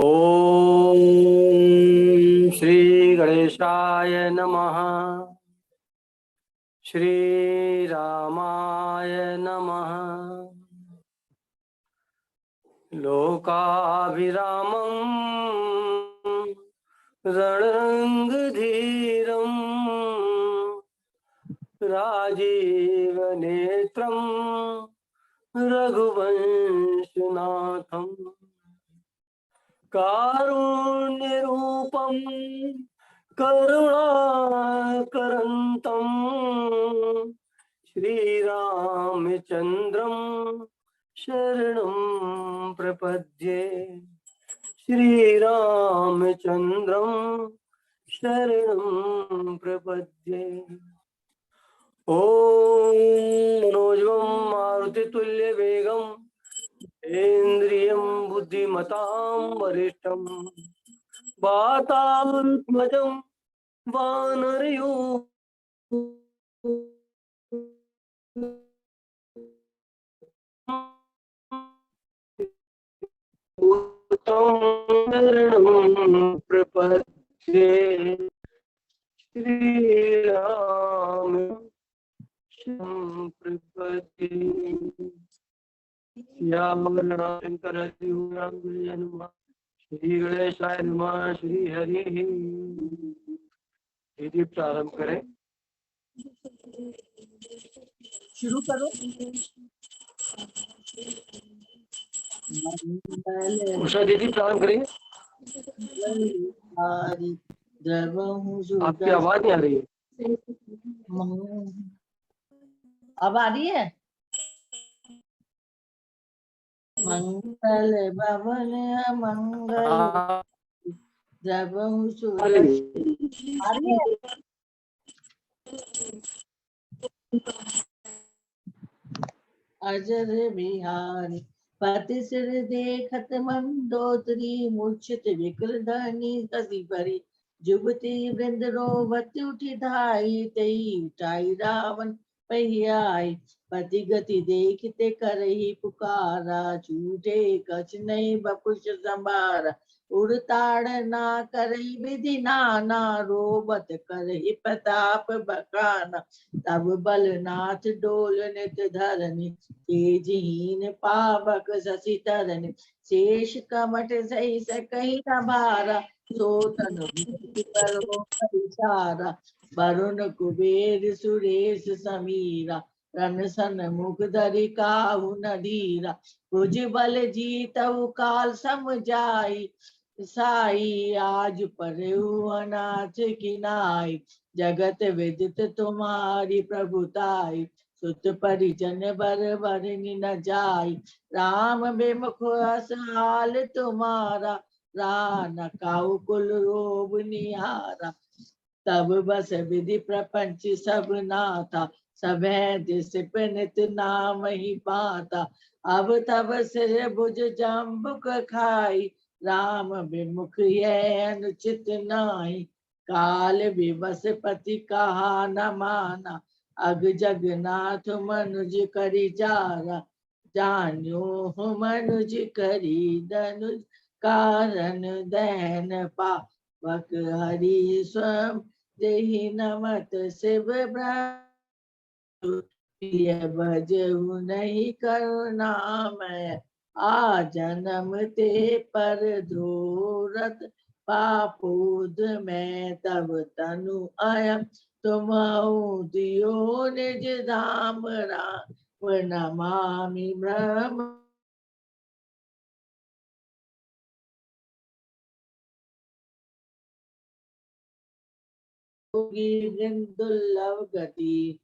ओम श्री गणेशाय नमः। श्री रामाय नमः। लोकाभिरामं रणरङ्गधीरं राजीवनेत्रं रघुवंशनाथं कारुण्यरूपं करुणाकरन्तं श्रीरामचन्द्रं शरणं प्रपद्ये। श्रीरामचन्द्रं शरणं प्रपद्ये। ॐ मनोजवं मारुतितुल्यवेगं इन्द्रियं बुद्धिमतां वरिष्ठं वातात्मजं वानरयूथं प्रपद्ये। श्रीराम प्रपद्ये। शंकर श्री गणेशाय नमः। श्री हरि। दीदी प्रारंभ करें। शुरू करो। उषा दीदी प्रारंभ करेंगे। आपकी आवाज नहीं आ रही है। अब आ रही है। मंगल भवन मंगल द्रवहु सुदर्शन। आ रही है। अजर बिहारी पति सिर देखत मंदोदरी मूर्छित विकल धनी कसी भरी जुबती वृंद रोवत उठी धाई तई उठाई रावण पहियाई पति गति देखते करही पुकारा झूठे कछ नहीं बपुष संभारा उड़ताड़ ना करही विधि नाना रोबत करही प्रताप बखाना तब बलनाथ डोल नित धरनी तेजहीन पावक शशि तरन शेष कमट सही सकही न भारा सोतन विचारा वरुण कुबेर सुरेश समीरा रन सन मुख धरि काहू न धीरा भुज बल जीतऊ काल समझाई साई आज परऊ अनाथ किनाई जगत विदित तुम्हारी प्रभुताई सुत परिजन बर बरनि न जाई राम बेमुख हाल तुम्हारा रान काऊ कुल रोब निहारा तब बस विधि प्रपंच सब नाथा सभै दिस नित नाम ही पाता अब तब सिर भुज जम्बुक खाई राम विमुख यह अनुचित नाई काल विवश पति कहा न माना अग जगन्नाथ मनुज करी जारा जान्यो मनुज करी धनुज कारण दैन पावक हरि स्वयं देहि नमत शिव प्रिय भजहु नहीं करुणामय आ जन्म ते पर धूरत पापूद में तब तनु अयम तुम दियो निज धाम राम नमामि ब्रह्म दुर्लभ गति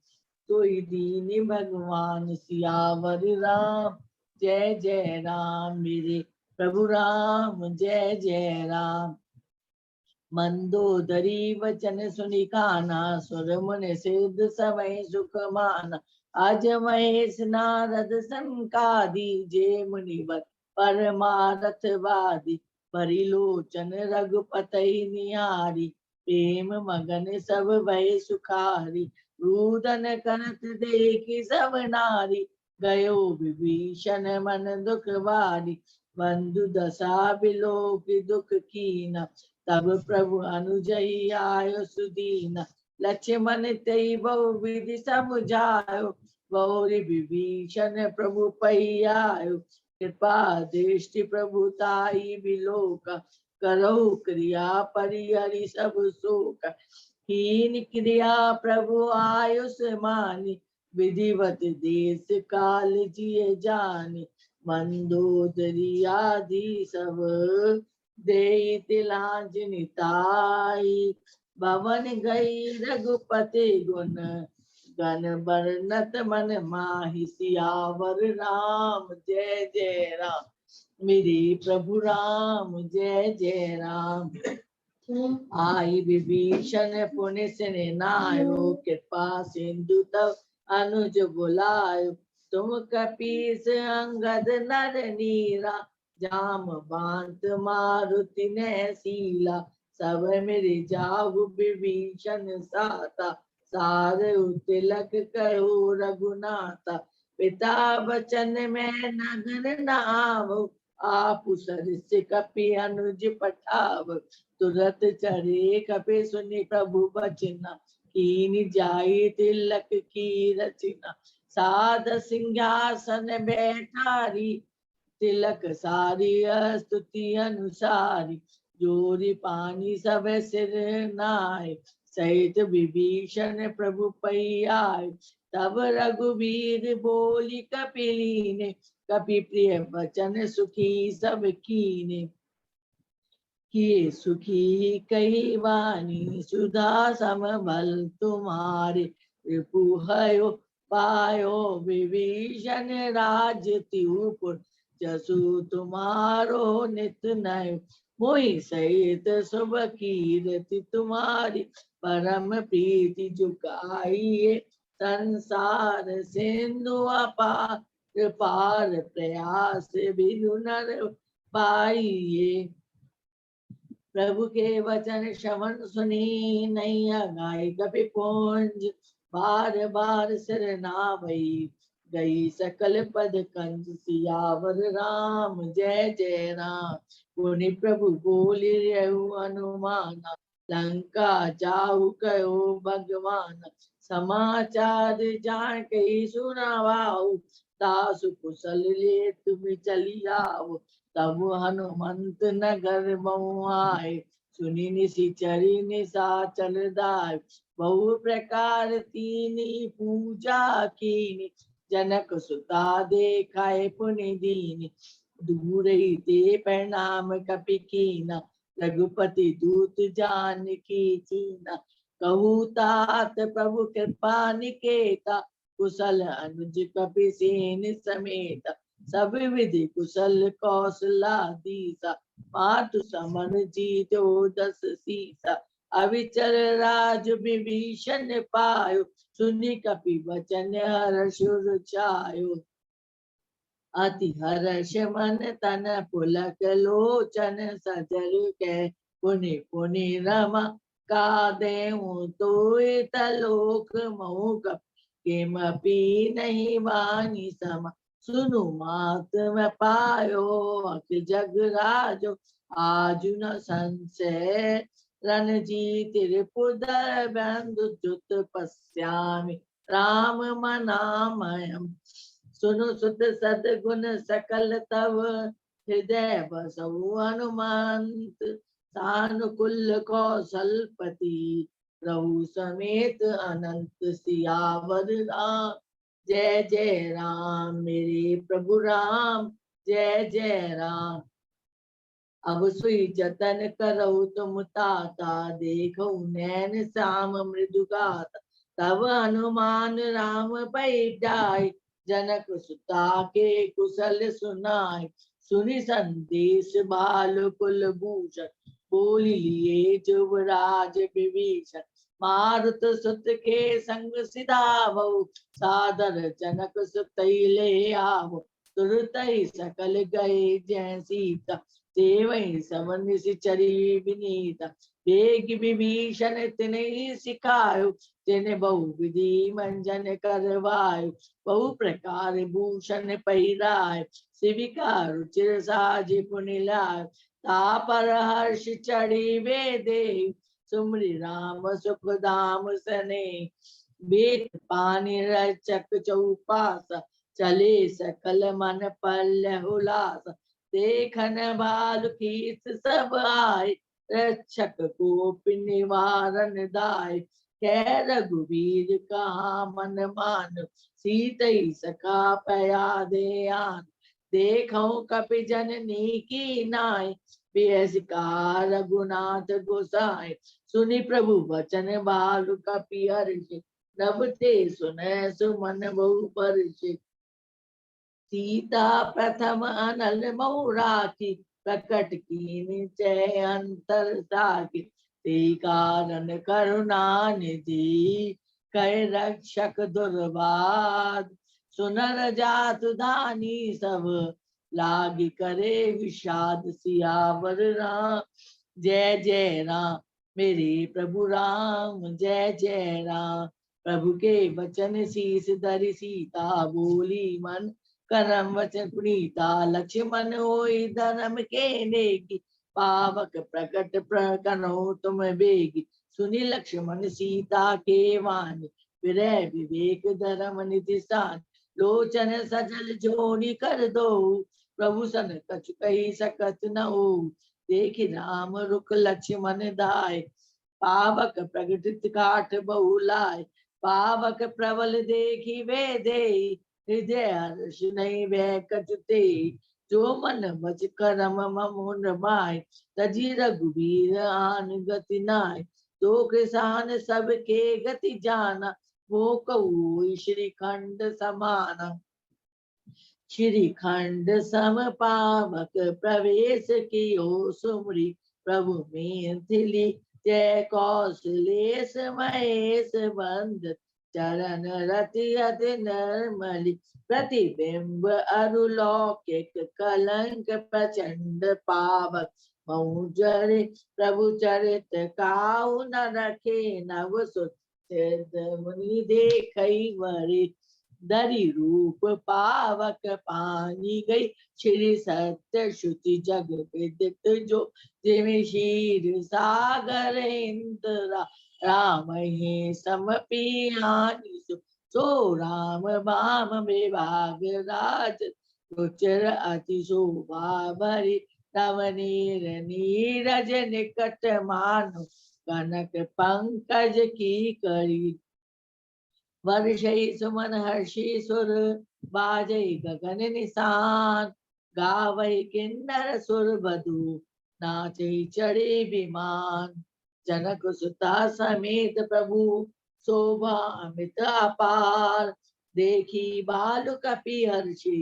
कोई दीनी भगवान सियावर राम जय जय राम मेरे प्रभु राम जय जय राम मंदोदरी वचन सुनि काना सुर मुनि सिद्ध समय सुख माना अज महेश नारद संकादि जे मुनिवर परमारथ वादी परिलोचन रघुपति निहारी प्रेम मगन सब भय सुखारी रुदन करत देखी सब नारी गयो विभीषण मन दुख भारी बंधु दशा बिलो की दुख कीन, तब प्रभु अनुजई आयो सुदीन। लक्ष्मण तेई बहु विधि समुझायो, गौरी विभीषण प्रभु पै आयो। कृपा दृष्टि प्रभुताई बिलोक, करहु क्रिया परिहरि सब शोक। कीन क्रिया प्रभु आयुष मानी, विधिवत देश काल जिय जानी। मंदोदरी आदि सब देई तिलांज निताई, भवन गई रघुपति गुण, गण बरनत मन माहि। सियावर राम जय जय राम, मेरे प्रभु राम जय जय राम। आई विभीषण पुनि सेनायो, कृपा सिंधु तव अनुज बुलायो। तुम कपीस अंगद नर नीरा, जाम बांत मारुति ने सीला। सब मेरे जाहु विभीषण साता, सार तिलक कहो रघुनाथा। पिता वचन में नगर न आवो, आप सरस कपि अनुज पठाव। तुरत चढ़े कपि सुनि प्रभु बचना, कीन जाई तिलक की रचना। साध सिंहासन बैठारी, तिलक सारी स्तुति अनुसारी। जोरी पानी सब सिर नाय, सहित विभीषण प्रभु पै आए। तब रघुवीर बोली कपिलीने, कपि प्रिय वचन सुखी सब कीने। किए सुखी कही वाणी, सुधा समबल तुम्हारे। रिपु भयो पायो विभीषण राज त्यूपुर, जसु तुम्हारो नित नय। मोहि सहित शुभ कीरति तुम्हारी, परम प्रीति जुगाइए। संसार सिंधु अपार पार, प्रयास बिनु नर पाइए। प्रभु के वचन श्रवण सुनी, नैया गाय कपि पुंज। बार बार सिर नावई, गई सकल पद कंज। सियावर राम जय जय राम, पुनि प्रभु बोले रहु हनुमाना। लंका जाहु कहो भगवान, समाचार जान के सुनावाऊ। तासु कुशल ले तुम चली आओ, तब हनुमंत नगर बहु आए। सुनि निशिचरी निशाचर दाय, बहु प्रकार तीनी पूजा कीनी। जनक सुता देखाए पुनि दीनी, दूर ही ते प्रणाम कपि कीना। रघुपति दूत जान की चीना, कहू तात प्रभु कृपा निकेता। कुशल अनुज कपि सेन समेत, सब विधि कुशल कौशला दीसा। मातु समन जीतो दस सीसा, अविचल राज विभीषण पायो। सुनि कपि वचन हर्ष उर छायो, अति हर्ष मन तन पुलक लोचन। सजल के पुनि पुनि रमा, का देहु तोय तलोक महु। किमपि नहीं वाणी समा, सुनु मात में पायो। अखिल जग राजो आजु न संशय, रणजीत रिपुदर बंधु जुत पश्यामि। राम मनामयम्, सुनु सुत सदगुण सकल तव, हृदय बसहु हनुमंत। सानुकूल कौशलपति, प्रभु समेत अनंत। सियावर राम जय जय राम, मेरे प्रभु राम जय जय राम। अब सुई जतन करऊ तुम ताता, देखो नैन श्याम मृदु गाता। तब हनुमान राम पै जाय, जनक सुता के कुशल सुनाय। सुनि संदेश बाल कुल भूषण, बोली लिए जुवराज विभीषण। मारुत सुत के संग सिधावऊ, सादर जनक सुतई ले आवो। तुरत ही सकल गए जय सीता, तेवै समन निशिचरी विनीता। वेग विभीषण तिन्हि सिखायो, तिन्हि बहु विधि मंजन करवायो। बहु प्रकार भूषण पहिराय, शिविका रुचिर साजी पुनिला तापर हर्ष चढ़ी वे देव सुमरी राम सुख धाम सने बेत पानी रचक चौपास चले सकल मन पल्य हुलास देखन बाल कीस सब आए रक्षक कोप निवारण दाय कह रघुवीर कहा मन मान सीतई सखा पया दे आन देखो कपि जननी की नाय बेअसकार रघुनाथ गोसाई सुनि प्रभु वचन बालु कपि हर्ष नभ ते सुनै सुमन बहु परष सीता प्रथम अनल मोह राखी प्रकट कीन चै अंतर साखी ते कारण करुणा निधि कै रक्षक दुर्वाद सुनर जातु धानी सब लागी करे विषाद सियावर राम जय जय राम मेरे प्रभु राम जय जय राम प्रभु के वचन शीस धरि सीता बोली मन करम वचन पुनीता लक्ष्मण होई धर्म के नेगी पावक प्रकट प्रकनो तुम बेगी सुनी लक्ष्मण सीता के वाणी विरह विवेक धर्म निधि सान लोचन सजल जोनी कर दो प्रभु सन कछु कही सकत न हो देखि राम रुख लक्ष्मण दाय पावक प्रगटित काठ बहुलाय पावक प्रबल देखी वे दे हृदय हर्ष नहीं वह कचते जो मन मच करम ममुन माय तजी रघुबीर आन गति नाय तो किसान सबके गति जाना वो कहू श्री खंड समाना श्री खंड सम पावक प्रवेश कियो सुमरी प्रभु मिथिली जय कौशलेश महेश बंद चरण रति अति निर्मली प्रतिबिंब अरुलौकिक कलंक प्रचंड पावक मऊजरे प्रभु चरित काऊ न रखे नव सुत मुनि देखई वरे दरी रूप पावक पानी गई श्री सत्य श्रुति जग विदित जो जिमि क्षीर सागर इंद्रा राम ही समपियानि सो राम बाम विभाग राज गोचर अति शोभा भरी नवनीर नीरज निकट मानो कनक पंकज की करी वर्षै सुमन हर्षि सुर बाजै गगन निशान गावै किन्नर सुर बधु नाचै चढ़े विमान जनक सुता समेत प्रभु शोभा अमित अपार देखी बालु कपि हर्षि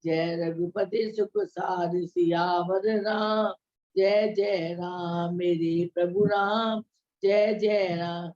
जय रघुपति सुख सार सियावर राम जय जय राम मेरे प्रभु राम जय जय राम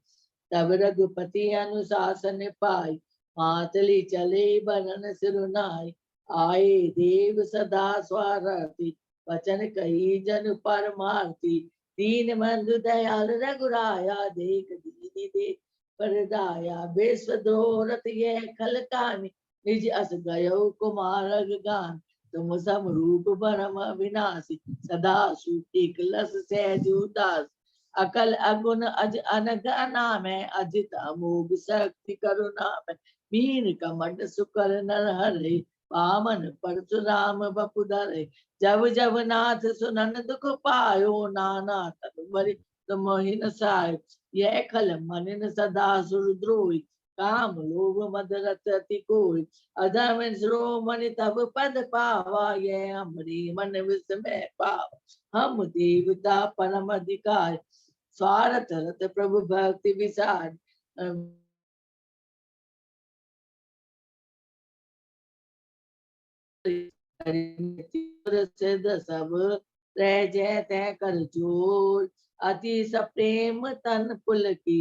तब रघुपति अनुशासन पाई मातली चले बरन सिरुनाई आए देव सदा स्वारथी वचन कही जन परमार्थी दीन बंधु दयाल रघुराया देख दीनी दे परदाया विश्व दोरथ ये खल कामी निज अस गयो कुमार गान तुम सम रूप परम विनाशी सदा सुख लस सहज उदास अकल अगुण अज अनग नाम है अजित अमोघ शक्ति करुणा में वीर कमंड सुकर नर हरे पावन परशुराम बपु धरे जब जब नाथ सुनन दुख पायो नाना तनु बरि तुम ही न साय यह खल मन सदा सुरद्रोही काम लोभ मद रत अति कोई अधम श्रोमणि तब पद पावा ये हमरी मन विस्मय पावा हम देवता परम अधिकार स्वार्थ रत प्रभु भक्ति विसार सब रह जय तय कर जोर अति सप्रेम तन पुल की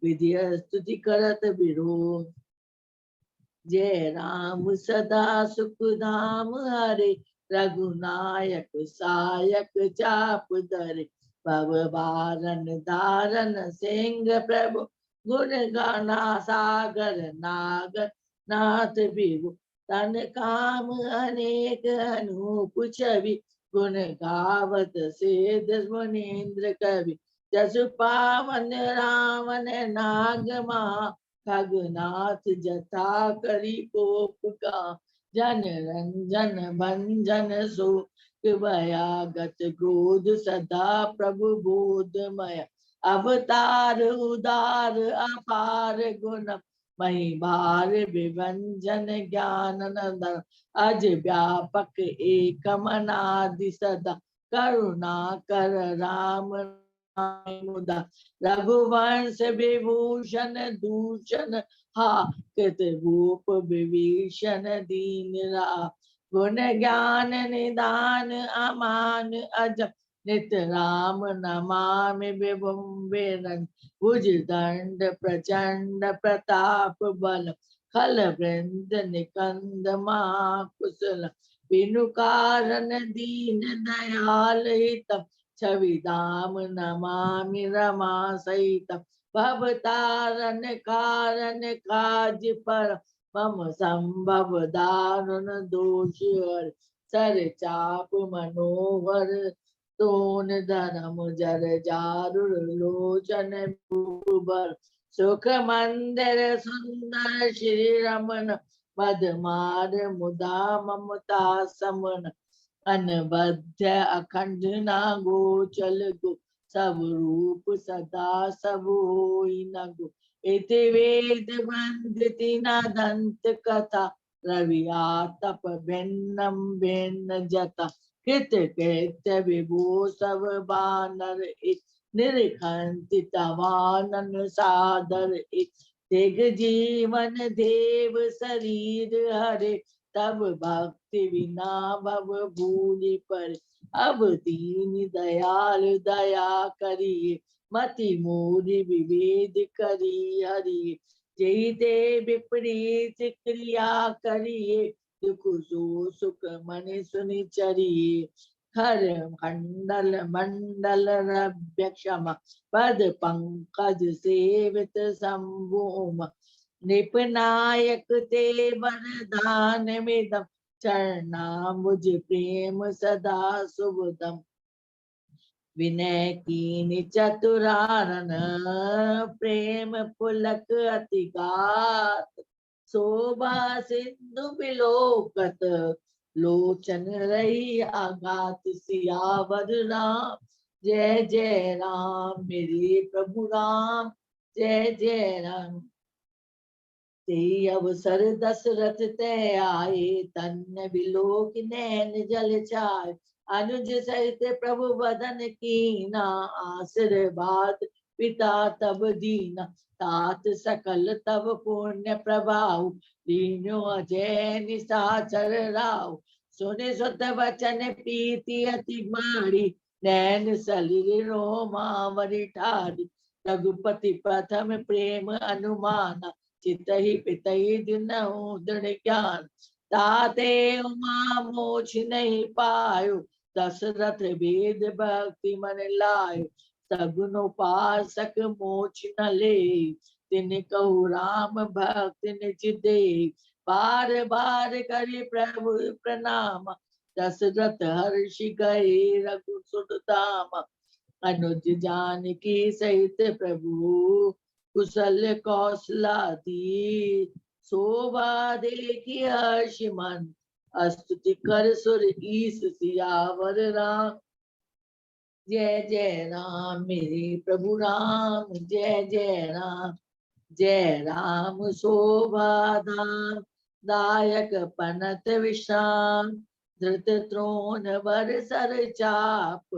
विधि स्तुति करत विरोध जय राम सदा सुख धाम हरे रघुनायक सायक चाप धरे भव बारन धारन सिंह प्रभु गुण गाना सागर नागर नाथ विभु तन काम अनेक अनूप छवि गुण गावत सिद्ध मुनीन्द्र कवि जसु पावन रावण नागमा खगनाथ जथा करी कोप का जन रंजन भंजन सो भयागत क्रोध सदा प्रभु बोधमय अवतार उदार अपार गुण मही भार विभंजन ज्ञान नंदन अज व्यापक एकम अनादि सदा करुणा कर राम मुदा रघुवंश विभूषण दूषण हा कृत भूप विभीषण दीन रा गुण ज्ञान निदान अमान अजब नित राम नमामि विभुम वेरन भुज दंड प्रचंड प्रताप बल खल वृंद निकंद महाकुशल बिनु कारण दीन दयाल हित छवि धाम नमामि रमा सहित भव तारण कारण काज पर मम संभव दारुण दोष हर सर चाप मनोहर तोन धर्म जर जारुर लोचन भूबर सुख मंदिर सुंदर श्री रमन मदमार मुदा ममता समन अनबद्ध अखंड ना गोचल गो सब रूप सदा सब होई न गो इति वेद वंदिति न दंत कथा रवि आतप भिन्नम भिन्न जता कृत कृत्य विभो सब बानर इत निरखंति तवानन सादर इत दिग जीवन देव शरीर हरे तब भक्ति बिना भव भूलि पर अब दीन दयाल दया करिए मति मोरि विभेद करी हरि जय ते विपरीत क्रिया करिए दुख सो सुख मन सुनि चरिए हर खंडल मंडल रव्य क्षमा पद पंकज सेवित शंभुम निपनायक ते वरदान मिदम चरना मुझ प्रेम सदा सुबुदम विनय कीन चतुरानन प्रेम पुलक अतिगात शोभा सिंधु बिलोकत लोचन रही आघात सियावर राम जय जय राम मेरे प्रभु राम जय जय राम ते अवसर दशरथ ते आए तन्न बिलोक नैन जल छाए अनुज सहित प्रभु बदन कीना आशीर्वाद पिता तब दीना तात सकल तब पुण्य प्रभाव दीनो अजय निशाचर राव सुने सुत वचन प्रीति अति मारी नैन सलिल रोमावरी ठारी रघुपति प्रथम प्रेम अनुमाना चितहि पितहि दिनहु दृढ़ ज्ञान ताते उमा मोछ नहीं पायो दशरथ वेद भक्ति मन लायो सगुन उपासक मोछ न ले तिन कहु राम भक्त निज दे बार बार करि प्रभु प्रणाम दशरथ हर्षि गए रघुसुत धाम अनुज जानकी सहित प्रभु कुशल कौशलादी शोभा देखी हर्ष मन स्तुति कर सुर ईश सियावर राम जय जय राम मेरे प्रभु राम जय जय राम शोभा धाम दायक पनत विश्राम धृत त्रोण वर सर चाप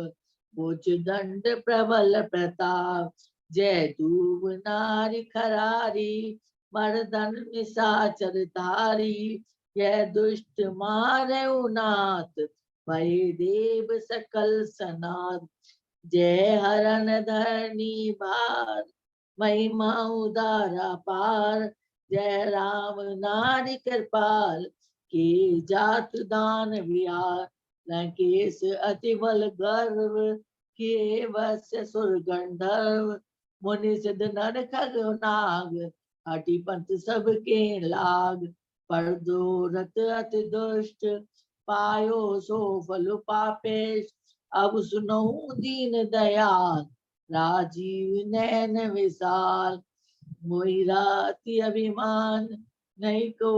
भुज दंड प्रबल प्रताप जय दूब नारी खरारी मर्दन निशाचर धारी जय दुष्ट मारे उनाथ भय देव सकल सनाथ जय हरण धरणी भार महिमा उदारा पार जय राम नारी कृपाल के जात दान विहार लंकेश अति बल गर्व के वस्य सुर गंधर्व मुनि सिद्ध नर खग नाग हटी पंथ सब के लाग पर दोरत अति दुष्ट पायो सो फल पापेश। अब सुनो दीन दयाल राजीव नैन विशाल। मोहि राति अभिमान नहीं को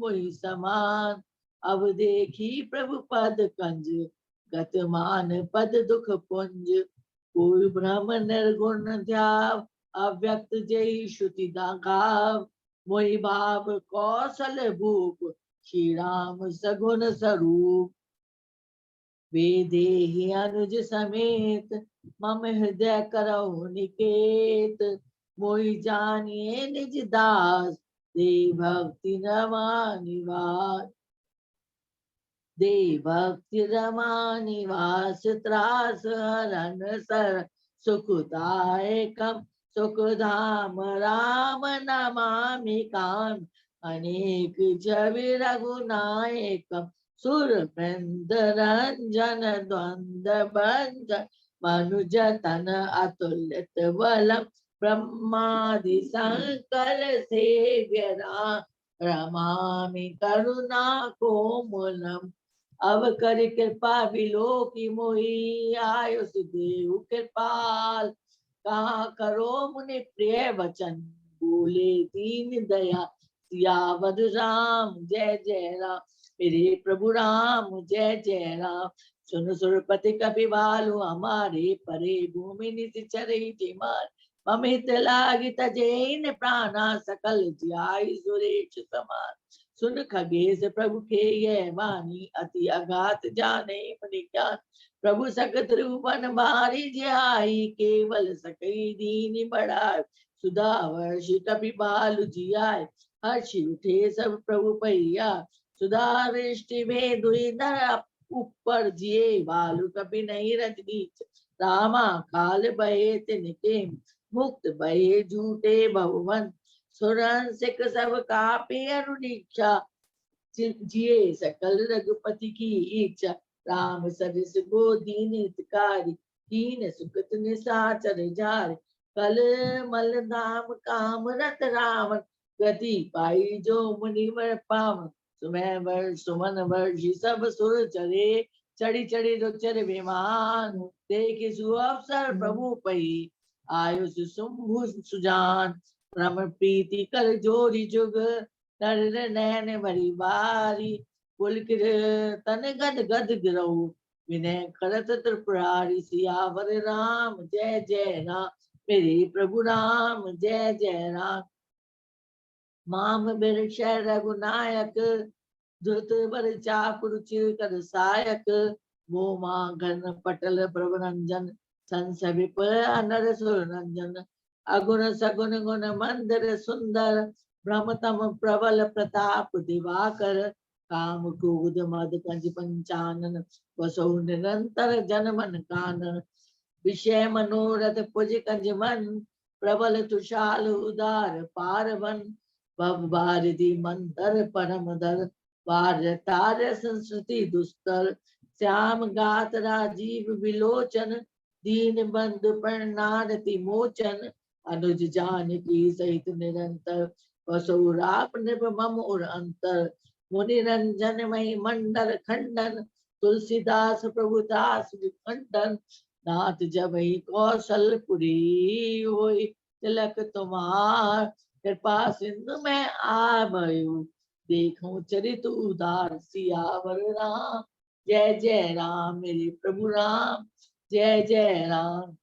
मोहि समान। अब देखी प्रभु पद कंज गतमान पद दुख पुंज। कोई ब्रह्म निर्गुण ध्याव अव्यक्त जय श्रुति गाव। मोहि भाव कौशल भूप श्री राम सगुण स्वरूप। वेदेहि अनुज समेत मम हृदय करौ निकेत। मोहि जानिए निज दास दे भक्ति रमा निवास। दे भक्ति रमा निवास त्रास हरन सर सुखदायकम। सुख धाम राम नमामि काम अनेक छवि रघुनायकम। सुर वृंद रंजन द्वंद भंजन मनुज तन अतुलित बलम। ब्रह्मादि शंकर सेव्य रमामि करुणा कोमलम। अब कर कृपा बिलो की मोहि आयुष देव कृपाल। कहाँ करो मुनि प्रिय वचन बोले दीन दया सियावर राम जय जय राम। मेरे प्रभु राम जय जय राम। सुन सुरपति कपि बालु हमारे परे भूमि नित चरई जिमार। मम हित लागी तजेन प्राणा सकल जियाई सुरेश समान। सुन खगेश प्रभु के ये वाणी अति अगात जाने मुनि ज्ञान। प्रभु सकत रूपन बारी जियाई केवल सकई दीन बढ़ाए। सुधा वर्षि कपि बालु जियाए हर्षि उठे सब प्रभु पैया। सुधा वृष्टि में दुई नर ऊपर जिए बालु कपि नहीं रजनीच। रामा काल बहे तिनके मुक्त बहे झूठे भवन। सुरन सिख सब कापे अनुदीक्षा जिए सकल रघुपति की इच्छा। राम सरिस गो दीन हितकारी दीन सुखत निशाचर जार। कल मल धाम काम रत रावण गति पाई जो मुनिवर पावन। सुमय वर्ष सुमन वर्षि सब सुर चरे चढ़ी चढ़ी रुचर विमान। देखि सुअवसर प्रभु पई आयुष शुंभु सुजान। रम प्रीति कर जोरी जुग नर नैन भरी बारी। पुलकित तन गद गद गिरऊ विनय करत त्रिपुरारी। सियावर राम जय जय राम मेरे प्रभु राम जय जय राम। माम बिरक्ष रघुनायक धुत बर चापुर चिर कर सायक। वो मां घन पटल प्रभु रंजन संस विप अनर सुर रंजन। अगुण सगुण गुण मंदिर सुंदर ब्रह्मतम प्रबल प्रताप दिवाकर। काम क्रोध मद कंज पंचानन वसौ निरंतर जन मन कानन। विषय मनोरथ पुज कंज मन प्रबल तुषाल उदार पारवन। भव भारती मंतर परम दर वार्य तार्य संस्कृति दुस्तर। श्याम गात राजीव विलोचन दीन बंधु प्रणारति मोचन। अनुज जानकी सहित निरंतर वसौ राप नृप मम और अंतर। मुनि रंजन मही मंडल खंडन तुलसीदास प्रभुदास विखंडन। नाथ जब ही कौशलपुरी होई तिलक तुम्हार। कृपा सिंधु में आभयु देखो चरित उदार। सियावर राम जय जय राम मेरे प्रभु राम जय जय राम।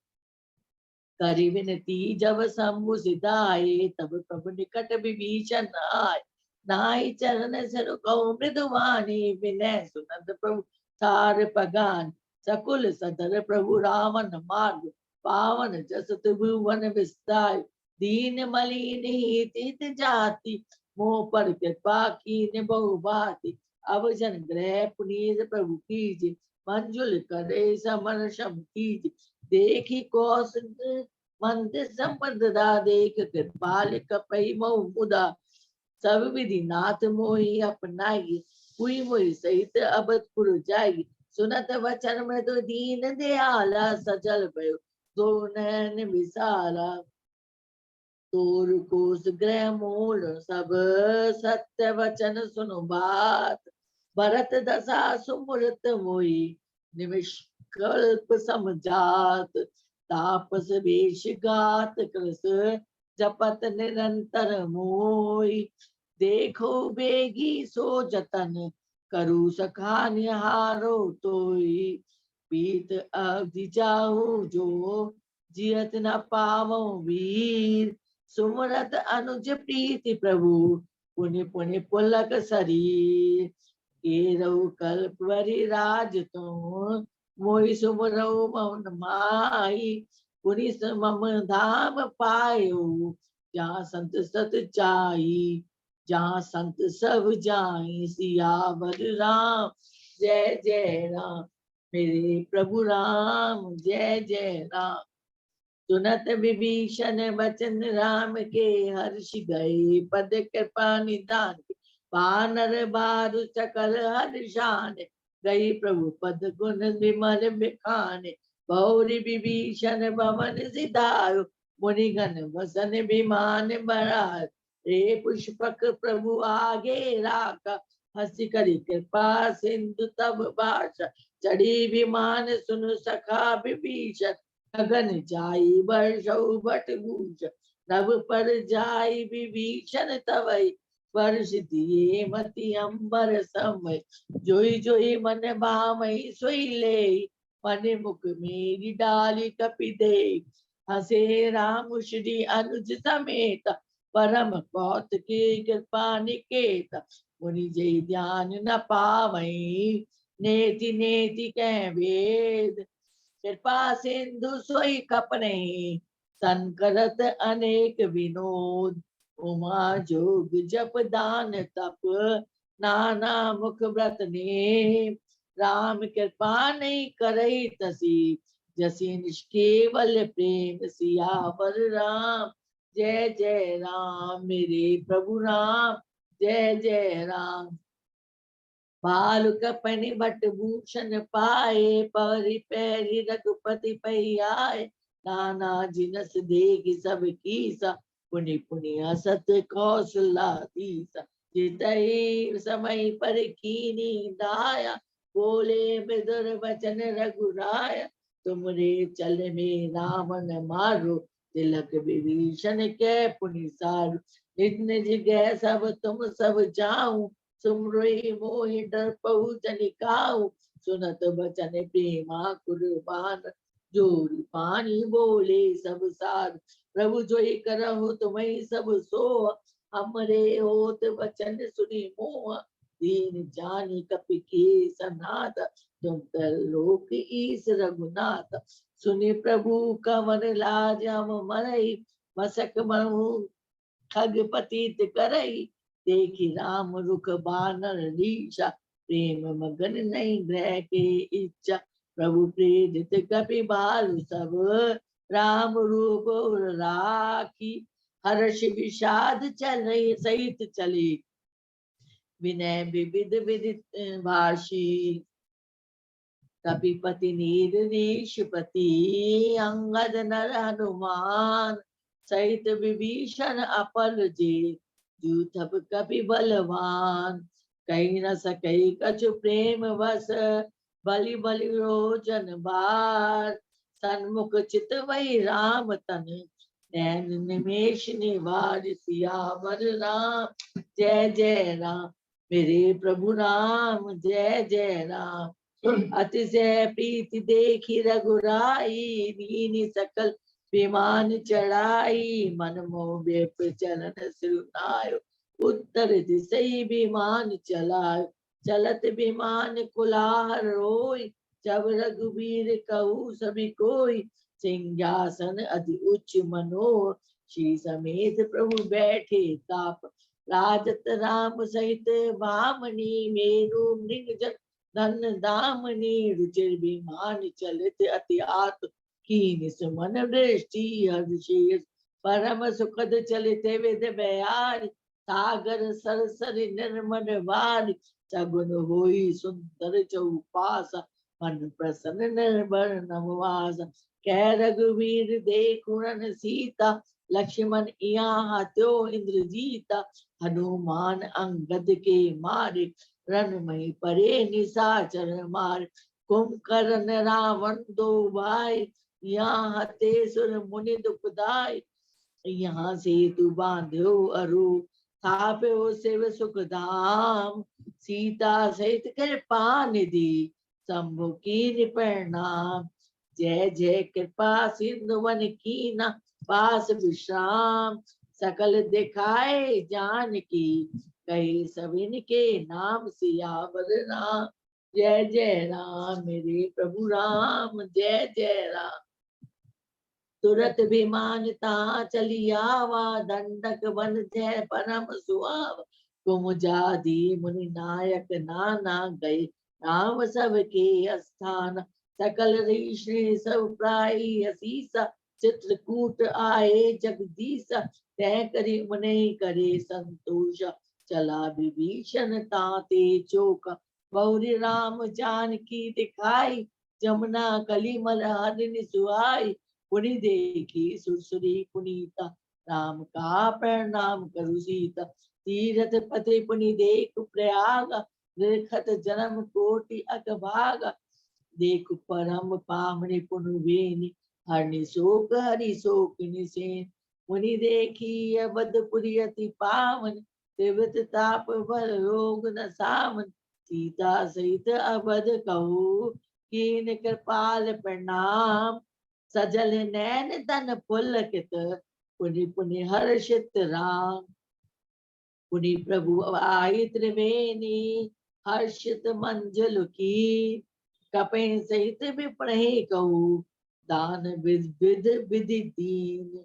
करि विनती जब शंभु सिधाए तब प्रभु निकट विभीषण आए। नाई चरण सर कौ मृदुवाणी विनय सुनंद प्रभु सार पगान। सकुल सदर प्रभु रामन मार्ग पावन जस भुवन विस्तार। दीन मलिन हित जाति मोह पर कृपा कीन बहु भांति। अब जन ग्रह पुनीत प्रभु कीज मंजुल करे समर शम कीज। देखी कौशल मंदिर संपदा देख कृपाल कपई मऊ मुदा। सब विधि नाथ मोहि अपनाई हुई मोहि सहित अबतपुर जाई। सुनत वचन मृदु दीन दयाला सजल भयो दो नैन विशाला। तोर कोस ग्रह मूल सब सत्य वचन सुनु बात। भरत दशा सुमृत मोई निष्कल्प समझात। तापस वेश गात कृस जपत निरंतर मोई। देखो बेगी सो जतन करू सखा निहारो तोई। पीत अवधि जाहु जो जियत न पावो वीर। सुमरत अनुज प्रीति प्रभु पुनि पुनि पुलक शरीर। केरऊ कल्प वरि राज तुम मोहि सुमरऊ मौन माही। पुनि मम धाम पायो जहाँ संत सत चाही। जहाँ संत सब जाई सियावर राम जय जय राम। मेरे प्रभु राम जय जय राम। सुनत विभीषण वचन राम के हर्ष गए। पद कृपा निधान वानर बारु सकल हर्षान। गई प्रभु पद गुण विमल बिखाने। गौरी विभीषण भवन सिधारो मुनिगण वसन विमान बरार। रे पुष्पक प्रभु आगे राका हंसी करी कृपा सिंधु तब भाषा। चढ़ी विमान सुनु सखा विभीषण गगन जाई वर्षौ बट भूष। नभ पर जाई विभीषण तवै वर्ष दिए मति अंबर समय। जोई जोई मन भामहि सोई ले मन मुख मेरी डाली कपि दे। हसे राम श्री अनुज समेत परम कौतुकी कृपा निकेत। मुनि जय ध्यान न पावई नेति नेति कह वेद। कृपा सिंधु सोई कपने संकरत अनेक विनोद। उमा जोग जप दान तप नाना मुख व्रत ने। राम कृपा नहीं करई तसी जसी निष्केवल प्रेम सियावर राम जय जय राम। मेरे प्रभु राम जय जय राम। बाल कपनि भट भूषण पाए परि पैरि रघुपति पै। नाना जिनस देख सब कीसा पुनि पुनि हसत कौशला दीसा। जितहि समय पर कीनी दाया बोले मधुर वचन रघुराया। तुमरे चल में राम न मारो तिलक विभीषण के पुनि सारो। निज निज गए सब तुम सब जाऊं सुमरोहि मोहि डरपहु जनिकाऊ। सुनत बचन प्रेमा कुर्बान जोरी पानी बोले सब सार। प्रभु जोई करहु तुम्हें सब सो हमरे होत वचन सुनी मोह। दीन जानी कपि के सनाथ तुम तर लोक ईस रघुनाथ। सुनि प्रभु कवन लाज हम मरई मसक मनहु खग पतित करई। देखी राम रुख बानर लीसा प्रेम मगन नहीं ग्रह के इच्छा। प्रभु प्रेरित कपि बालु सब राम रूप राखी। हर्ष विषाद चलई सहित चली विनय विविध विदित भाषी। कपिपति नीर नीशपति अंगद नर हनुमान सहित विभीषण अपल जे जूथब कपि बलवान। कहीं न सकई कछु प्रेम वस बलि बलि रोचन बार। सन्मुख चित वही राम तन नैन निमेष निवार। सियावर राम जय जय राम। मेरे प्रभु राम जय जय राम। अतिशय प्रीति देखी रघुराई दीनी सकल विमान चढ़ाई। मन मोह व्यप चलन सिरुनायो उत्तर दिशई विमान चलायो। चलत विमान कुलाहर रोई जब रघुवीर कहू सभी कोई। सिंहासन अति उच्च मनोहर श्री समेत प्रभु बैठे ताप। राजत राम सहित भामनी मेरु मृग जन धन दामनी। रुचिर विमान चलित अति आत कीन सुमन दृष्टि हर्षेश। परम सुखद चलित विध बयार सागर सरसरि निर्मल वार। सगुन होई सुंदर चौपास मन प्रसन्न निर्भर नववास। कह रघुवीर देखुरन सीता लक्ष्मण यहाँ त्यो इंद्रजीत, हनुमान अंगद के मारे, रण में परे निशाचर मार, कुंभकर्ण रावण दो भाई, यहाँ ते सुर मुनि दुखदाई, यहाँ से तू बांध्यो अरु, थाप्यो शिव सुख धाम, सीता सहित कृपा निधि, शंभु की प्रणाम, जय जय कृपा सिंधु वन कीना, पास विश्राम, सकल दिखाए जान की, कहे सबिन के नाम सियावर राम, जय जय राम मेरे प्रभु राम, जय जय राम। तुरत विमानता चली आवा, दंडक बन जय परम सुहाव, कुमुजादि मुनि नायक नाना गए, राम सबके स्थान, सकल ऋषि सब प्राई असीसा, चित्रकूट आए जगदीश, तय करी मुने करे संतोष, चला विभीषण ताते चोक, गौरी राम जानकी दिखाई, जमुना कलिमल हरिन सुहाई, पुनि देखी सुरसुरी पुनीता, राम का प्रणाम करु सीता, तीरथ पते पुनि देख प्रयाग, निरखत जन्म कोटि अकभागा, देख परम पावनि पुनु बेनी, हरनि शोक हरि शोक निसेन, मुनि देखी अवधपुरी अति पावन, तिव्रत ताप बल रोग न सामन, सीता सहित अवध कहू, कीन कृपाल प्रणाम, सजल नैन तन पुलकित, पुनि पुनि हर्षित राम, पुनि प्रभु आई त्रिवेणी, हर्षित मंजल की, कपि सहित विप्रहे कहू, दान विध विधि दीन,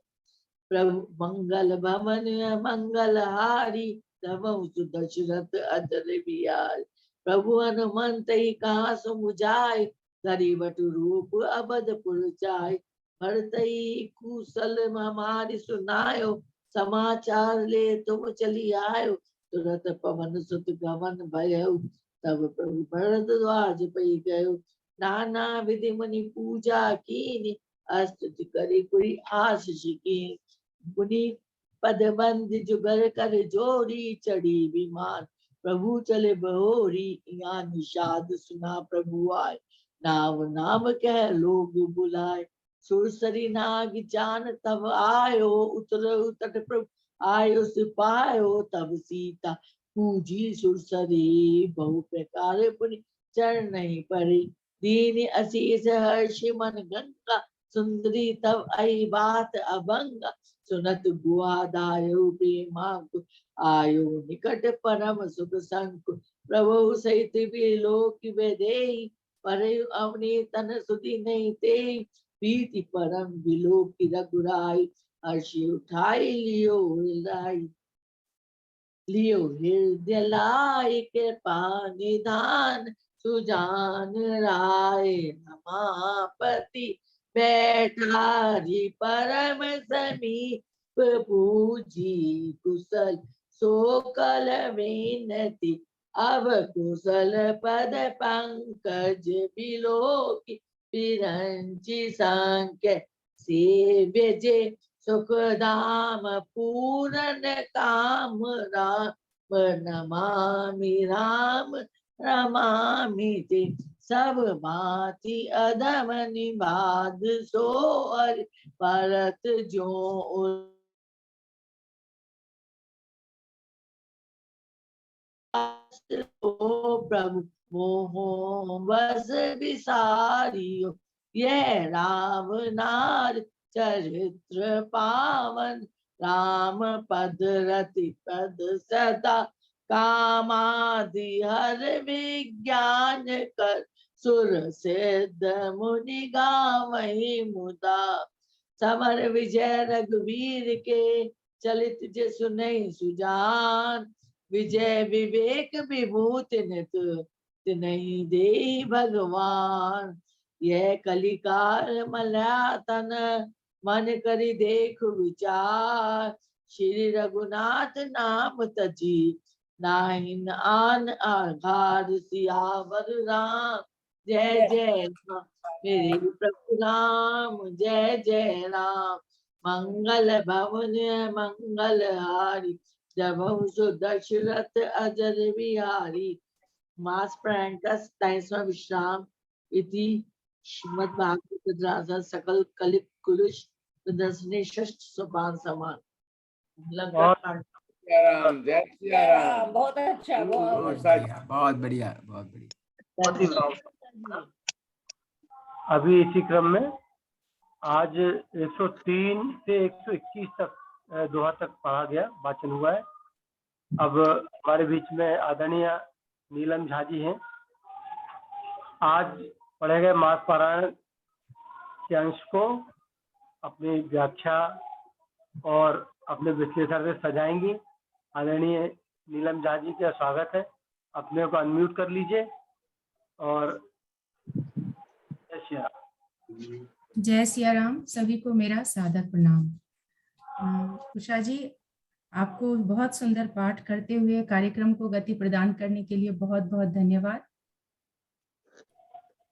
प्रभु मंगल भवन मंगल हारी, तबहु सुदशरथ अजर बिहारी, प्रभु हनुमंत ही कहा सुमुझाए, धरि बटु रूप अबधपुर जाय, भरतई कुशल हमारी सुनायो, समाचार ले तुम चली आयो, तुरत पवन सुत गमन भयउ, तब प्रभु भरद्वाज पई गयो, नाना विधि मुनि पूजा कीनी, अस्तुति करी कोई आशीष कीनी, मुनि पद बंद जुगर कर जोरी, चढ़ी विमान प्रभु चले बहोरी, यहाँ निषाद सुना प्रभु आए, नाम नाम कह लोग बुलाए, सुरसरी नाग जान तब आयो, उतर उतर प्रभु आयो सिपायो, तब सीता पूजी सुरसरी, बहु प्रकार पुनि चरण नहीं पड़ी, दीन असीस हर्ष मन गंगा, सुंदरी तब आई बात अभंगा, सुनत गुआदायो प्रेमांकु, आयो निकट परम सुख संकु, प्रभु सहित भी लोक बेदेहि, पर अवनी तन सुधि नहीं ते, प्रीति परम विलोक रघुराई, हर्षि उठाई लियो लाई, लियो हृदय लाई कृपा निधान, सुजान राय रमापति, बैठारी परम समीप, पूजी कुशल सोकल विनती, अब कुशल पद पंकज बिलोकी, विरंचि संख्य सेव्य जे, सुख धाम पूरन काम, राम नमामि राम रमामि ते, सब भांति अधम निबाद सो हरि, परत जो ओ प्रभु मोह बस विसारियो, यह राम नार चरित्र पावन, राम पद रति पद सदा, कामादि हर विज्ञान कर, सुर सिद्ध मुनि गावहि मुदा, समर विजय रघुवीर के, चलित जसु नहीं सुजान, विजय विवेक विभूति नित, नहीं दे भगवान, यह कलिकाल मलयातन, मन करि देख विचार, श्री रघुनाथ नाम तजी, नाहिन आन आधार, सियावर राम जय जय राम, मेरे प्रभु राम जय जय राम, मंगल भवन मंगल हारी जब सुदशरथ अजर बिहारी। मास प्रैंटस 23वां विश्राम इति श्रीमद् भागवत राजा सकल कलित कुलुष प्रदर्शनी षष्ठ सोपान समान। लंका कांड। राम, जय सिया राम। बहुत अच्छा, बहुत बहुत बढ़िया, बहुत बढ़िया। अभी इसी क्रम में आज 103 से 121 तक दोहा तक पढ़ा गया, वाचन हुआ है। अब हमारे बीच में आदरणीय नीलम झा जी हैं। आज पढ़े गए मास पारायण के अंश को अपनी व्याख्या और अपने विश्लेषण से सजाएंगी। आदरणीय नीलम झा जी का स्वागत है। अपने को अनम्यूट कर लीजिए और जय सिया राम। सभी को मेरा सादर प्रणाम। उषा जी, आपको बहुत सुंदर पाठ करते हुए कार्यक्रम को गति प्रदान करने के लिए बहुत बहुत धन्यवाद।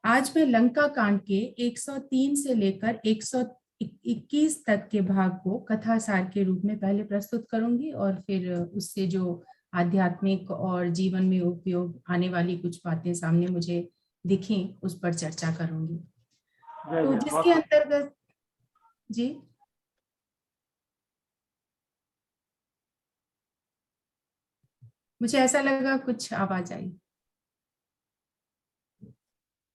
आज मैं लंका कांड के 103 से लेकर 121 तक के भाग को कथा सार के रूप में पहले प्रस्तुत करूंगी और फिर उससे जो आध्यात्मिक और जीवन में उपयोग आने वाली कुछ बातें सामने मुझे दिखें उस पर चर्चा करूंगी। तो जिसके अंतर्गत जी मुझे ऐसा लगा कुछ आवाज आई।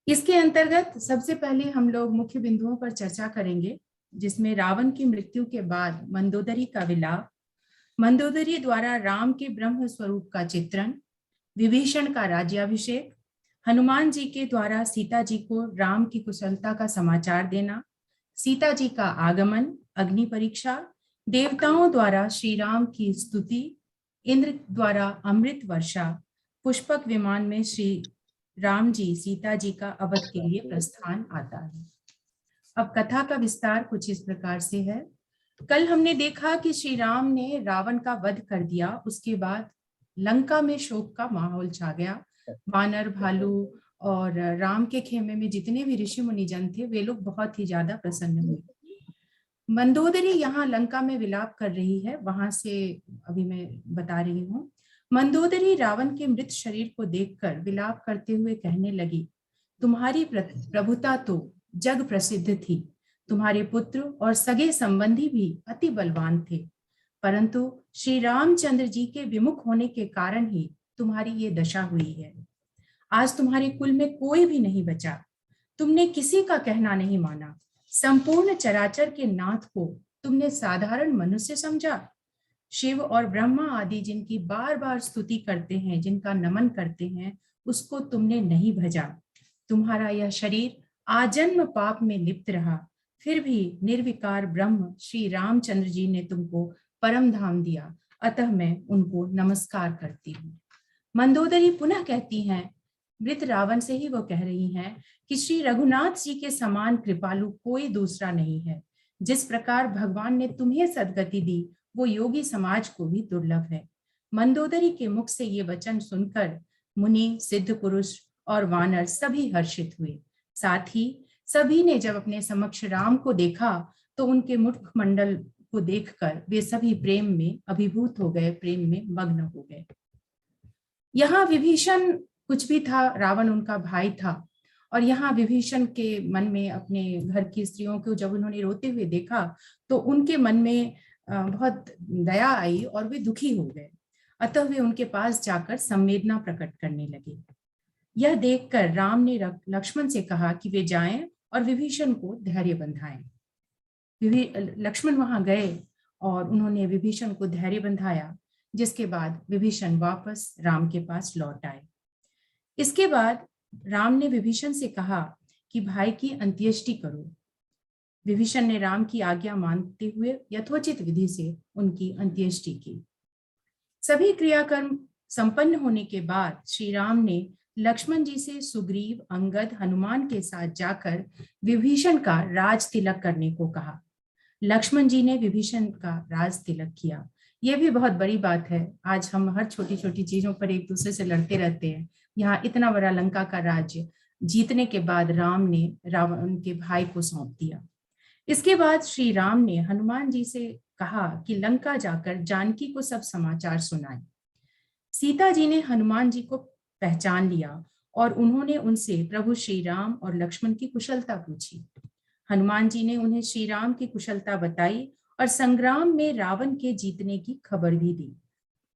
इसके अंतर्गत सबसे पहले हम लोग मुख्य बिंदुओं पर चर्चा करेंगे, जिसमें रावण की मृत्यु के बाद मंदोदरी का विलाप, मंदोदरी द्वारा राम के ब्रह्म स्वरूप का चित्रण, विभीषण का राज्याभिषेक, हनुमान जी के द्वारा सीता जी को राम की कुशलता का समाचार देना, सीता जी का आगमन, अग्नि परीक्षा, देवताओं द्वारा श्री राम की स्तुति, इंद्र द्वारा अमृत वर्षा, पुष्पक विमान में श्री राम जी सीता जी का अवध के लिए प्रस्थान आता है। अब कथा का विस्तार कुछ इस प्रकार से है। कल हमने देखा कि श्री राम ने रावण का वध कर दिया। उसके बाद लंका में शोक का माहौल छा गया। वानर, भालू और राम के खेमे में जितने भी ऋषि मुनिजन थे वे लोग बहुत ही ज्यादा प्रसन्न हुए। मंदोदरी यहाँ लंका में विलाप कर रही है, वहां से अभी मैं बता रही हूँ। मंदोदरी रावण के मृत शरीर को देखकर विलाप करते हुए कहने लगी, तुम्हारी प्रभुता तो जग प्रसिद्ध थी, तुम्हारे पुत्र और सगे संबंधी भी अति बलवान थे, परंतु श्री रामचंद्र जी के विमुख होने के कारण ही तुम्हारी ये दशा हुई है। आज तुम्हारे कुल में कोई भी नहीं बचा, तुमने किसी का कहना नहीं माना, संपूर्ण चराचर के नाथ को तुमने साधारण मनुष्य समझा। शिव और ब्रह्मा आदि जिनकी बार बार स्तुति करते हैं, जिनका नमन करते हैं, उसको तुमने नहीं भजा। तुम्हारा यह शरीर आजन्म पाप में लिप्त रहा, फिर भी निर्विकार ब्रह्म श्री रामचंद्र जी ने तुमको परम धाम दिया, अतः मैं उनको नमस्कार करती हूँ। मंदोदरी पुनः कहती हैं, मृत रावण से ही वो कह रही हैं कि श्री रघुनाथ जी के समान कृपालु कोई दूसरा नहीं है। जिस प्रकार भगवान ने तुम्हें सद्गति दी वो योगी समाज को भी दुर्लभ है। मंदोदरी के मुख से ये वचन सुनकर मुनि, सिद्ध पुरुष और वानर सभी हर्षित हुए। साथ ही सभी ने जब अपने समक्ष राम को देखा तो उनके मुखमंडल को देखकर वे सभी प्रेम में अभिभूत हो गए, प्रेम में मग्न हो गए। यहाँ विभीषण कुछ भी था, रावण उनका भाई था, और यहाँ विभीषण के मन में अपने घर की स्त्रियों को जब उन्होंने रोते हुए देखा तो उनके मन में बहुत दया आई और वे दुखी हो गए। अतः वे उनके पास जाकर संवेदना प्रकट करने लगे। यह देखकर राम ने लक्ष्मण से कहा कि वे जाएं और विभीषण को धैर्य बंधाएं। लक्ष्मण वहां गए और उन्होंने विभीषण को धैर्य बंधाया, जिसके बाद विभीषण वापस राम के पास लौट आए। इसके बाद राम ने विभीषण से कहा कि भाई की अंत्येष्टि करो। विभीषण ने राम की आज्ञा मानते हुए यथोचित विधि से उनकी अंत्येष्टि की। सभी क्रियाकर्म संपन्न होने के बाद श्री राम ने लक्ष्मण जी से सुग्रीव, अंगद, हनुमान के साथ जाकर विभीषण का राज तिलक करने को कहा। लक्ष्मण जी ने विभीषण का राज तिलक किया। यह भी बहुत बड़ी बात है। आज हम हर छोटी छोटी चीजों पर एक दूसरे से लड़ते रहते हैं। यहाँ इतना बड़ा लंका का राज्य जीतने के बाद राम ने रावण के भाई को सौंप दिया। इसके बाद श्री राम ने हनुमान जी से कहा कि लंका जाकर जानकी को सब समाचार सुनाए। सीता जी ने हनुमान जी को पहचान लिया और उन्होंने उनसे प्रभु श्री राम और लक्ष्मण की कुशलता पूछी। हनुमान जी ने उन्हें श्री राम की कुशलता बताई और संग्राम में रावण के जीतने की खबर भी दी।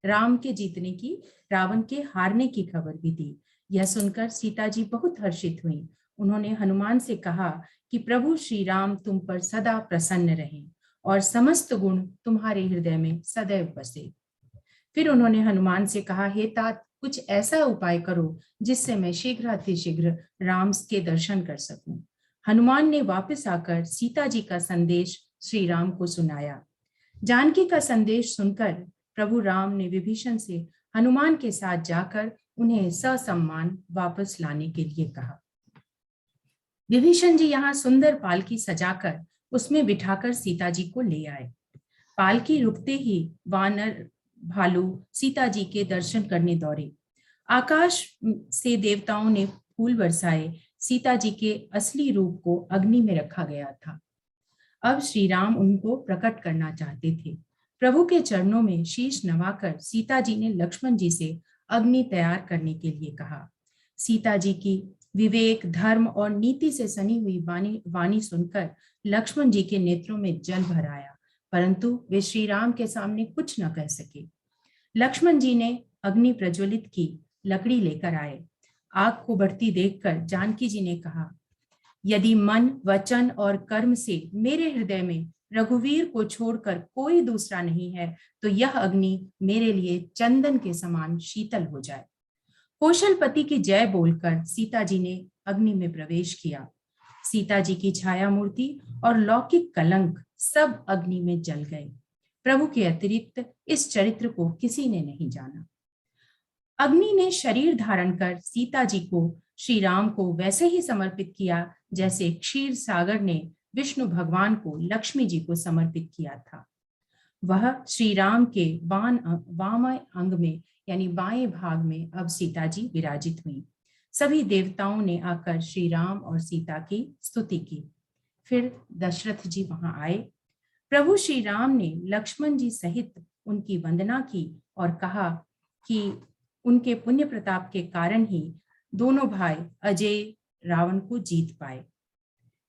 राम के जीतने की, रावण के हारने की खबर भी दी। यह सुनकर सीता जी बहुत हर्षित हुई। उन्होंने हनुमान से कहा कि प्रभु श्री राम तुम पर सदा प्रसन्न रहें और समस्त गुण तुम्हारे हृदय में सदैव बसे। फिर उन्होंने हनुमान से कहा, हे तात, कुछ ऐसा उपाय करो जिससे मैं शीघ्रातिशीघ्र राम के दर्शन कर सकूं। हनुमान ने वापस आकर सीता जी का संदेश श्री राम को सुनाया। जानकी का संदेश सुनकर प्रभु राम ने विभीषण से हनुमान के साथ जाकर उन्हें ससम्मान वापस लाने के लिए कहा। विभीषण जी यहाँ सुंदर पालकी सजाकर उसमें बिठाकर सीता जी को ले आए। पालकी रुकते ही वानर भालू सीता जी के दर्शन करने दौड़े। आकाश से देवताओं ने फूल बरसाए। सीता जी के असली रूप को अग्नि में रखा गया था। अब श्री राम उनको प्रकट करना चाहते थे। प्रभु के चरणों में शीश नवाकर सीता जी ने लक्ष्मण जी से अग्नि तैयार करने के लिए कहा। सीता जी की विवेक, धर्म और नीति से सनी हुई वाणी सुनकर लक्ष्मण जी के नेत्रों में जल भर आया, परंतु वे श्री राम के सामने कुछ न कह सके। लक्ष्मण जी ने अग्नि प्रज्वलित की लकड़ी लेकर आए। आग को बढ़ती देखकर जानकी जी ने कहा, यदि मन, वचन और कर्म से मेरे हृदय में रघुवीर को छोड़कर कोई दूसरा नहीं है, तो यह अग्नि मेरे लिए चंदन के समान शीतल हो जाए। कौशलपति की जय बोलकर सीता जी ने अग्नि में प्रवेश किया। सीता जी की छाया मूर्ति और लौकिक कलंक सब अग्नि में जल गए। प्रभु के अतिरिक्त इस चरित्र को किसी ने नहीं जाना। अग्नि ने शरीर धारण कर सीता जी को श्री राम को वैसे ही समर्पित किया जैसे क्षीर सागर ने विष्णु भगवान को लक्ष्मी जी को समर्पित किया था। वह श्री राम के वाम अंग में यानी बाएं भाग में अब सीता जी विराजित हुई। सभी देवताओं ने आकर श्री राम और सीता की स्तुति की। फिर दशरथ जी वहां आए। प्रभु श्री राम ने लक्ष्मण जी सहित उनकी वंदना की और कहा कि उनके पुण्य प्रताप के कारण ही दोनों भाई अजय रावण को जीत पाए।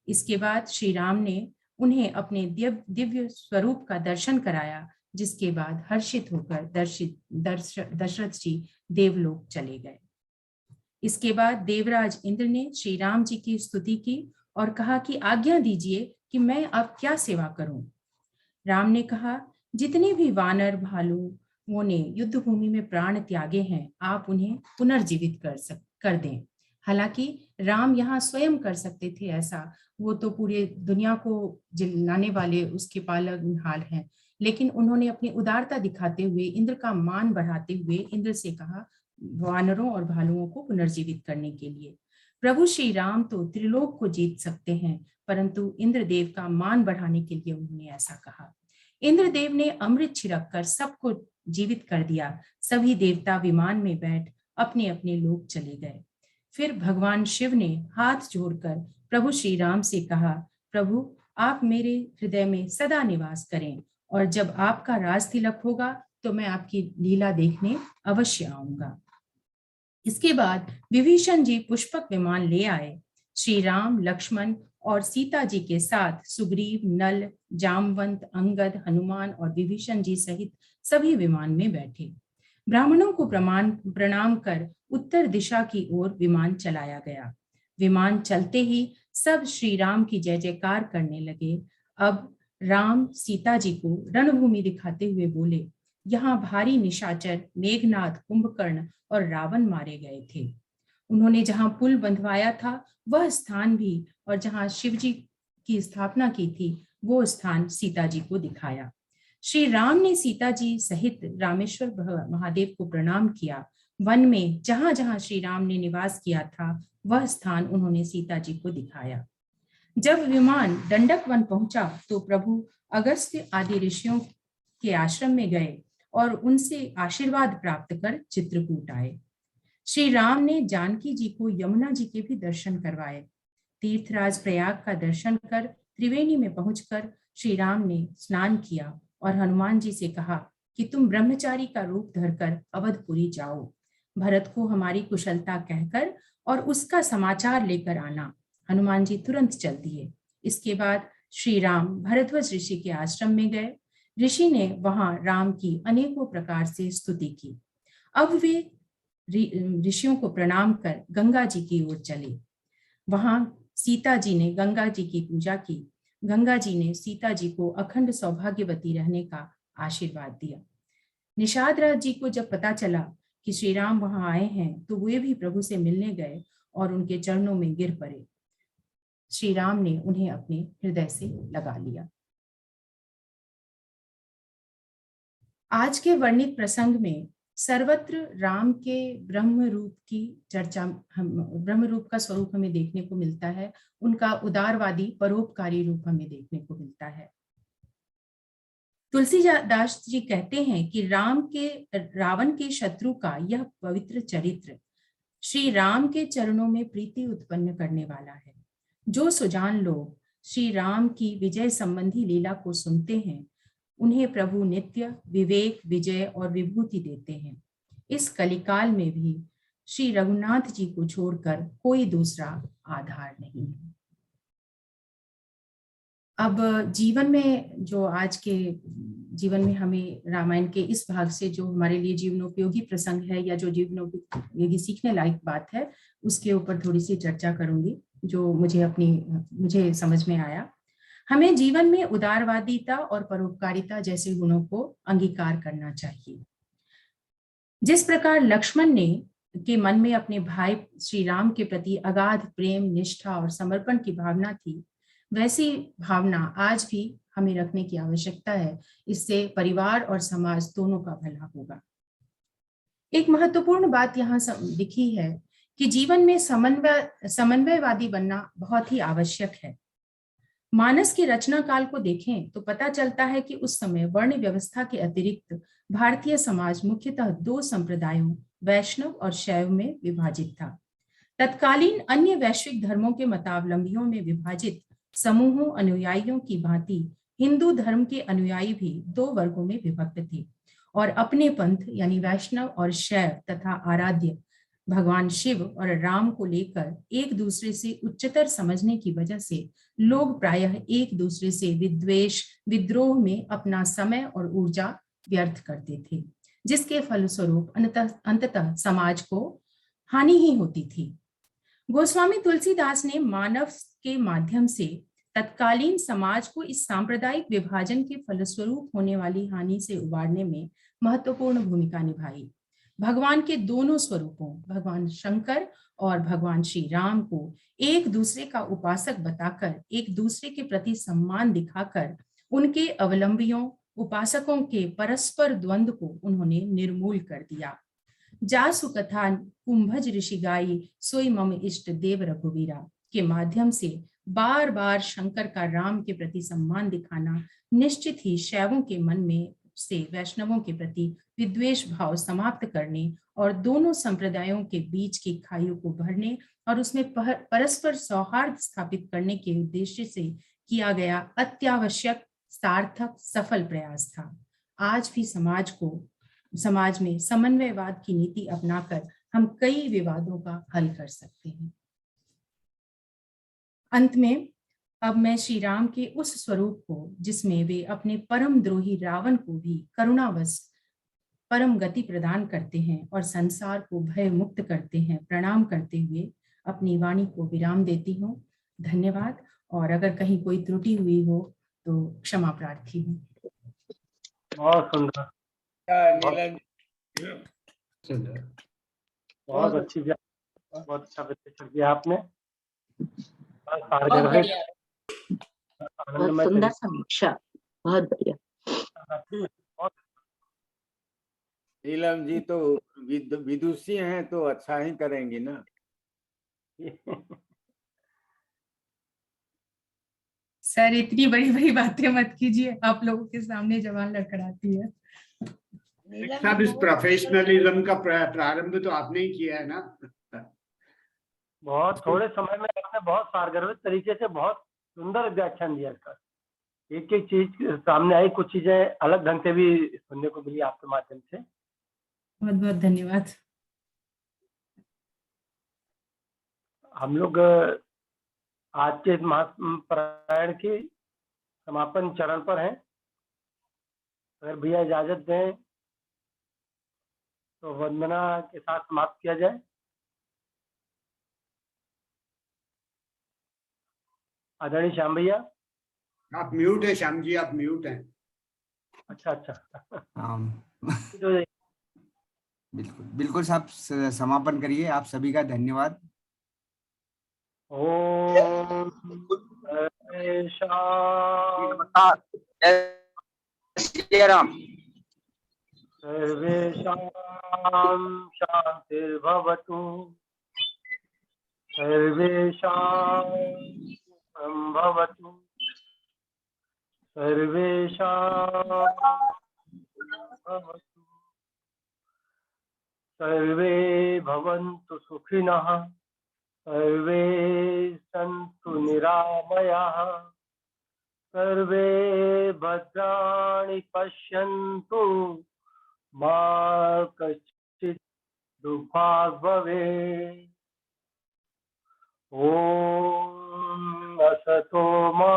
इसके बाद श्री राम ने उन्हें अपने दिव्य स्वरूप का दर्शन कराया, जिसके बाद हर्षित होकर दशरथ जी देवलोक चले गए। इसके बाद देवराज इंद्र ने श्री राम जी की स्तुति की और कहा कि आज्ञा दीजिए कि मैं अब क्या सेवा करूं। राम ने कहा, जितने भी वानर भालुओं ने युद्ध भूमि में प्राण त्यागे हैं, आप उन्हें पुनर्जीवित कर दें। हालांकि राम यहाँ स्वयं कर सकते थे ऐसा, वो तो पूरे दुनिया को जिलाने वाले उसके पालनहार हैं, लेकिन उन्होंने अपनी उदारता दिखाते हुए, इंद्र का मान बढ़ाते हुए इंद्र से कहा वानरों और भालुओं को पुनर्जीवित करने के लिए। प्रभु श्री राम तो त्रिलोक को जीत सकते हैं, परंतु इंद्रदेव का मान बढ़ाने के लिए उन्होंने ऐसा कहा। इंद्रदेव ने अमृत छिड़क कर सबको जीवित कर दिया। सभी देवता विमान में बैठ अपने अपने लोक चले गए। फिर भगवान शिव ने हाथ जोड़कर प्रभु श्री राम से कहा, प्रभु आप मेरे हृदय में सदा निवास करें और जब आपका राज तिलक होगा तो मैं आपकी लीला देखने अवश्य आऊंगा। इसके बाद विभीषण जी पुष्पक विमान ले आए। श्री राम, लक्ष्मण और सीता जी के साथ सुग्रीव, नल, जामवंत, अंगद, हनुमान और विभीषण जी सहित सभी विमान में बैठे। ब्राह्मणों को प्रणाम कर उत्तर दिशा की ओर विमान चलाया गया। विमान चलते ही सब श्री राम की जय जयकार करने लगे। अब राम सीता जी को रणभूमि दिखाते हुए बोले, यहाँ भारी निशाचर मेघनाद, कुंभकर्ण और रावण मारे गए थे। उन्होंने जहां पुल बंधवाया था वह स्थान भी, और जहां शिव जी की स्थापना की थी वो स्थान सीता जी को दिखाया। श्री राम ने सीता जी सहित रामेश्वर महादेव को प्रणाम किया। वन में जहां जहां श्री राम ने निवास किया था वह स्थान उन्होंने सीता जी को दिखाया। जब विमान दंडक वन पहुंचा तो प्रभु अगस्त्य आदि ऋषियों के आश्रम में गए और उनसे आशीर्वाद प्राप्त कर चित्रकूट आए। श्री राम ने जानकी जी को यमुना जी के भी दर्शन करवाए। तीर्थराज प्रयाग का दर्शन कर त्रिवेणी में पहुंचकर श्री राम ने स्नान किया और हनुमान जी से कहा कि तुम ब्रह्मचारी का रूप धरकर अवधपुरी जाओ, भरत को हमारी कुशलता कहकर और उसका समाचार लेकर आना। हनुमान जी तुरंत चल दिए। इसके बाद श्री राम भरद्वाज ऋषि के आश्रम में गए। ऋषि ने वहां राम की अनेकों प्रकार से स्तुति की। अब वे ऋषियों को प्रणाम कर गंगा जी की ओर चले। वहां सीता जी ने गंगा जी की पूजा की। गंगा जी ने सीता जी को अखंड सौभाग्यवती रहने का आशीर्वाद दिया। निषाद राज जी को जब पता चला कि श्री राम वहां आए हैं तो वे भी प्रभु से मिलने गए और उनके चरणों में गिर पड़े। श्री राम ने उन्हें अपने हृदय से लगा लिया। आज के वर्णित प्रसंग में सर्वत्र राम के ब्रह्म रूप की चर्चा, ब्रह्म रूप का स्वरूप हमें देखने को मिलता है। उनका उदारवादी परोपकारी रूप हमें देखने को मिलता है। तुलसीदास जी कहते हैं कि रावण के शत्रु का यह पवित्र चरित्र श्री राम के चरणों में प्रीति उत्पन्न करने वाला है। जो सुजान लोग श्री राम की विजय संबंधी लीला को सुनते हैं, उन्हें प्रभु नित्य विवेक, विजय और विभूति देते हैं। इस कलिकाल में भी श्री रघुनाथ जी को छोड़कर कोई दूसरा आधार नहीं है। अब जीवन में जो आज के जीवन में हमें रामायण के इस भाग से जो हमारे लिए जीवनोपयोगी प्रसंग है या जो जीवनोपयोगी सीखने लायक बात है, उसके ऊपर थोड़ी सी चर्चा करूंगी जो मुझे समझ में आया। हमें जीवन में उदारवादिता और परोपकारिता जैसे गुणों को अंगीकार करना चाहिए। जिस प्रकार लक्ष्मण के मन में अपने भाई श्री राम के प्रति अगाध प्रेम, निष्ठा और समर्पण की भावना थी, वैसी भावना आज भी हमें रखने की आवश्यकता है। इससे परिवार और समाज दोनों का भला होगा। एक महत्वपूर्ण बात यहाँ दिखी है कि जीवन में समन्वयवादी बनना बहुत ही आवश्यक है। मानस के रचना काल को देखें तो पता चलता है कि उस समय वर्ण व्यवस्था के अतिरिक्त भारतीय समाज मुख्यतः दो संप्रदायों, वैष्णव और शैव में विभाजित था। तत्कालीन अन्य वैश्विक धर्मों के मतावलंबियों में विभाजित समूहों अनुयायियों की भांति हिंदू धर्म के अनुयायी भी दो वर्गों में विभक्त थे और अपने पंथ यानी वैष्णव और शैव तथा आराध्य भगवान शिव और राम को लेकर एक दूसरे से उच्चतर समझने की वजह से लोग प्रायः एक दूसरे से विद्वेष, विद्रोह में अपना समय और ऊर्जा व्यर्थ करते थे, जिसके फलस्वरूप अंततः समाज को हानि ही होती थी। गोस्वामी तुलसीदास ने मानव के माध्यम से तत्कालीन समाज को इस सांप्रदायिक विभाजन के फलस्वरूप होने वाली हानि से उबारने में महत्वपूर्ण भूमिका निभाई। भगवान के दोनों स्वरूपों, भगवान शंकर और भगवान श्री राम को एक दूसरे का उपासक बताकर, एक दूसरे के प्रति सम्मान दिखाकर उनके अवलंबियों, उपासकों के परस्पर द्वंद्व को उन्होंने निर्मूल कर दिया। जासु कथा कुंभज ऋषि गाई, सोई मम इष्ट देव रघुवीरा के माध्यम से बार बार शंकर का राम के प्रति सम्मान दिखाना निश्चित ही शैवों के मन में से वैष्णवों के प्रति विद्वेष भाव समाप्त करने और दोनों संप्रदायों के बीच की खाइयों को भरने और उसमें परस्पर सौहार्द स्थापित करने के उद्देश्य से किया गया अत्यावश्यक, सार्थक, सफल प्रयास था। आज भी समाज में समन्वयवाद की नीति अपनाकर हम कई विवादों का हल कर सकते हैं। अंत में अब मैं श्री राम के उस स्वरूप को, जिसमें वे अपने परम द्रोही रावण को भी करुणावश परम गति प्रदान करते हैं और संसार को भय मुक्त करते हैं, प्रणाम करते हुए अपनी वाणी को विराम देती हूँ। धन्यवाद। और अगर कहीं कोई त्रुटि हुई हो तो क्षमा प्रार्थी हूँ। बहुत सुंदर, बहुत अच्छी, बहुत अच्छा विश्लेषण किया आपने। बहुत सुंदर समीक्षा, बहुत बढ़िया। नीलम जी तो विदुषी हैं तो अच्छा ही करेंगी ना। सर इतनी बड़ी बड़ी बातें मत कीजिए, आप लोगों के सामने जवान लड़खड़ाती है। सब इस प्रोफेशनलिज्म का प्रारंभ तो आपने ही किया है ना। बहुत थोड़े समय में आपने बहुत सारगर्भित तरीके से बहुत सुंदर व्याख्यान दिया इसका। एक एक चीज सामने आई, कुछ चीजें अलग ढंग से भी सुनने को मिली आपके माध्यम से। बहुत बहुत धन्यवाद। हम लोग आज के इस महापारायण के समापन चरण पर हैं। अगर भैया इजाजत दें तो वंदना के साथ समाप्त किया जाए। आदरणीय श्याम भैया। आप म्यूट है श्याम जी, आप म्यूट हैं। अच्छा अच्छा। बिल्कुल बिल्कुल साहब, समापन करिए। आप सभी का धन्यवाद। ओम सर्वेषां शान्तिर्भवतु, सर्वेषां सुखं भवतु, सर्वेषां भवतु, सर्वे भवन्तु सुखिनः, सर्वे सन्तु निरामयाः, सर्वे भद्राणि पश्यन्तु, मा कश्चित् दुःखात् भवेत्। ॐ असतो मा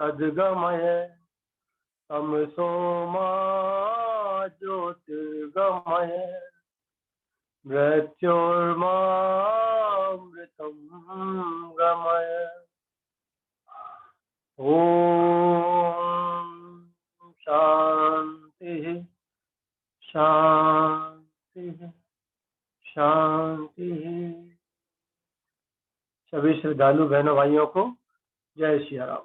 सद्गमय, तमसो मा ज्योतिर्गमय, मृत्योर्मामृतं गमय। ॐ शान्तिः शान्तिः शान्तिः। सभी श्रद्धालु बहनों भाइयों को जय श्री राम।